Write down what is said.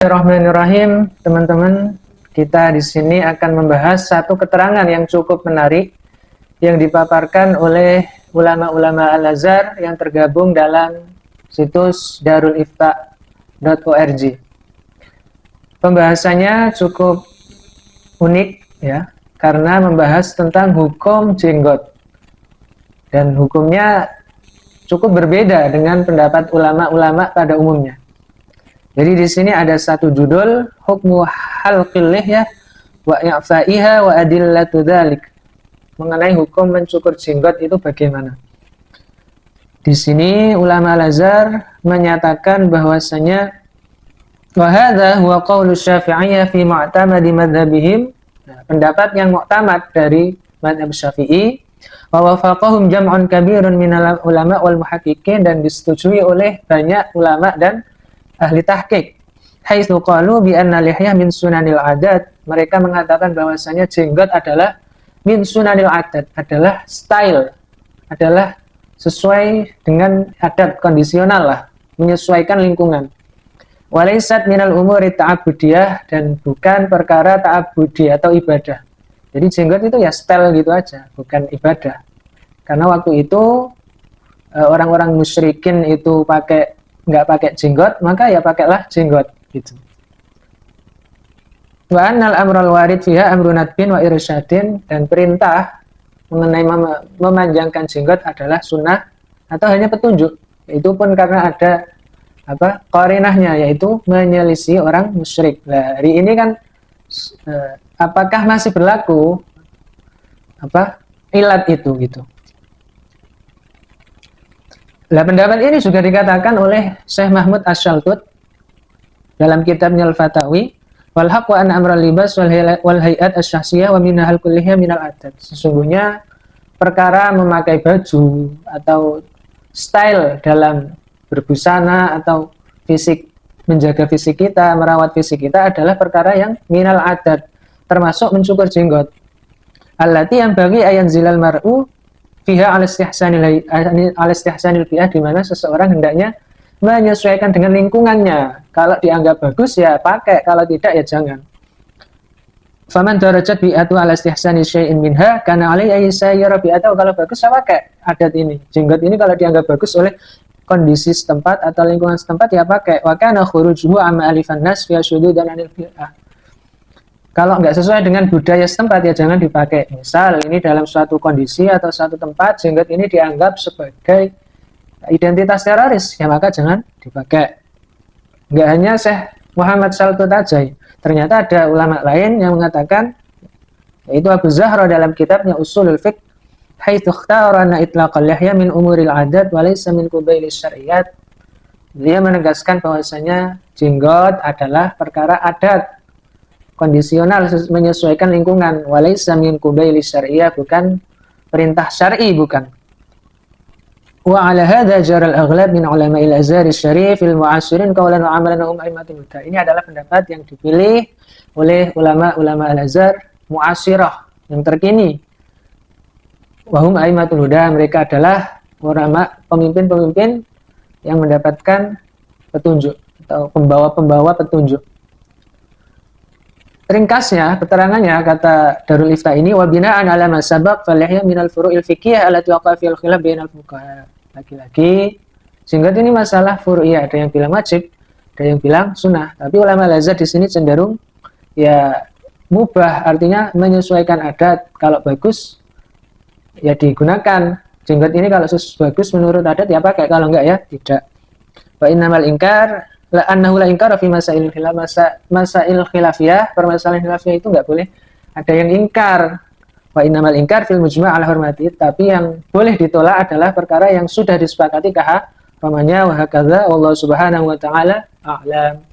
Bismillahirrahmanirrahim, teman-teman. Kita di sini akan membahas satu keterangan yang cukup menarik yang dipaparkan oleh ulama-ulama Al-Azhar yang tergabung dalam situs darulifta.org. Pembahasannya cukup unik ya, karena membahas tentang hukum jenggot. Dan hukumnya cukup berbeda dengan pendapat ulama-ulama pada umumnya. Jadi di sini ada satu judul, hukmu halqil lihyah wa i'fa'iha wa adillatu dzalik. Mengenai hukum mencukur jenggot itu bagaimana? Di sini ulama Al-Azhar menyatakan bahwasanya wa hadza huwa qaulu Syafi'iyyah fi mu'tamadi madzhabihim. Pendapat yang mu'tamad dari mazhab Syafi'i, wa wafaqahum jam'un kabirun minal ulama wal muhaqqiqin, dan disetujui oleh banyak ulama dan ahli tahqiq. Haitsu qalu bi anna lihyah min sunanil adat. Mereka mengatakan bahwasanya jenggot adalah min sunanil adat, adalah style, adalah sesuai dengan adat, kondisional lah, menyesuaikan lingkungan. Walaysat minal umuri ta'abbudiyah, dan bukan perkara ta'abbudi atau ibadah. Jadi jenggot itu ya style gitu aja, bukan ibadah. Karena waktu itu orang-orang musyrikin itu nggak pakai jenggot, maka ya pakailah jenggot gitu. Wa annal amral warid fiha amrun nadbin wa irsyadin, dan perintah mengenai memanjangkan jenggot adalah sunnah atau hanya petunjuk. Itu pun karena ada qarinahnya, yaitu menyelisih orang musyrik. Nah, hari ini kan apakah masih berlaku ilat itu gitu. Nah, pendapat ini juga dikatakan oleh Syekh Mahmud Asy-Syaltut dalam kitabnya Al-Fatawi, wal haqq wa anna amral libas wal hay'at asy-syakhsiyah wa minhal kulliyah minal adat. Sesungguhnya perkara memakai baju atau style dalam berbusana atau fisik, menjaga fisik kita, merawat fisik kita adalah perkara yang minal adat, termasuk mencukur jenggot. Allati yang bagi ayan zilal mar'u fiha al-istihsanil fi'ah, di mana seseorang hendaknya menyesuaikan dengan lingkungannya. Kalau dianggap bagus ya pakai, kalau tidak ya jangan. Faman darajat bi'atu al-istihsani syai'in minha kana alaihi ayyasayyara bi'atu, kalau bagus saya pakai adat ini. Jenggot ini kalau dianggap bagus oleh kondisi setempat atau lingkungan setempat ya pakai. Wa kana khurujuhu amma alifan nas fi syudud dan anil fi'ah. Kalau nggak sesuai dengan budaya setempat ya jangan dipakai. Misal ini dalam suatu kondisi atau suatu tempat jenggot ini dianggap sebagai identitas teroris, ya maka jangan dipakai. Nggak hanya Syekh Muhammad Syaltut aja, ternyata ada ulama lain yang mengatakan, yaitu Abu Zahra dalam kitabnya Ushulul Fiqh, haitsu ikhtara anna itlaqal lihya min umuril adat wa laysa min qubailis syar'iyyat. Dia menegaskan bahwasanya jenggot adalah perkara adat, kondisional, menyesuaikan lingkungan. Walaysa min qubaili syar'iyyah, bukan perintah syar'i, bukan. Wa ala hadza jara al-aghlab min ulama'il azhar asy-syarif fil mu'asirin qawlan wa amalan hum a'immatul huda. Ini adalah pendapat yang dipilih oleh ulama-ulama al-Azhar mu'asirah, yang terkini. Wa hum a'immatul huda, mereka adalah ulama pemimpin-pemimpin yang mendapatkan petunjuk atau pembawa-pembawa petunjuk. Ringkasnya, keterangannya, kata Darul Ifta ini, wa bina'an ala ma sabaq fal lihya minal furu'il fiqhiyah allati waqa'a fil khilaf bainal fuqaha. Lagi-lagi jenggot ini masalah furu'iyah, ada yang bilang wajib, ada yang bilang sunnah. Tapi ulama Al-Azhar di sini cenderung ya mubah, artinya menyesuaikan adat. Kalau bagus ya digunakan. Jenggot ini kalau bagus menurut adat ya pakai, kalau enggak ya tidak. Wa innamal inkar la annahu la inkara fi masail khilaf, masail khilafiyah, permasalahan khilafiyah itu enggak boleh ada yang ingkar. Wa innamal inkar fil mujma' ala hurmati, tapi yang boleh ditolak adalah perkara yang sudah disepakati kaharamannya. Wa hakadza wallahu subhanahu wa ta'ala a'lam.